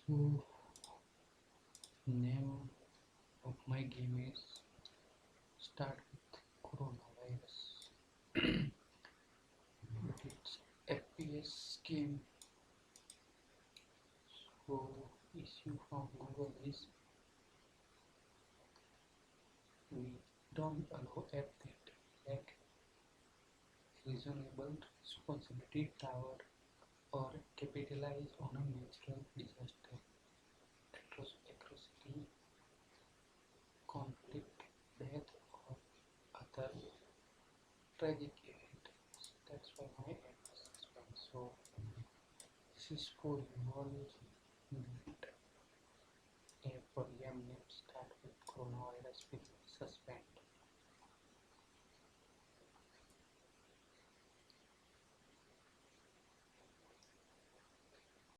So, name of my game is start with coronavirus. But it's FPS game. So issue from Google is we don't allow app that lack reasonable responsibility tower or capitalize on a natural disaster, atrocity, conflict, death, or other tragic event. That's why my app was suspended. So this is for involved that app for Yum start with coronavirus will suspend.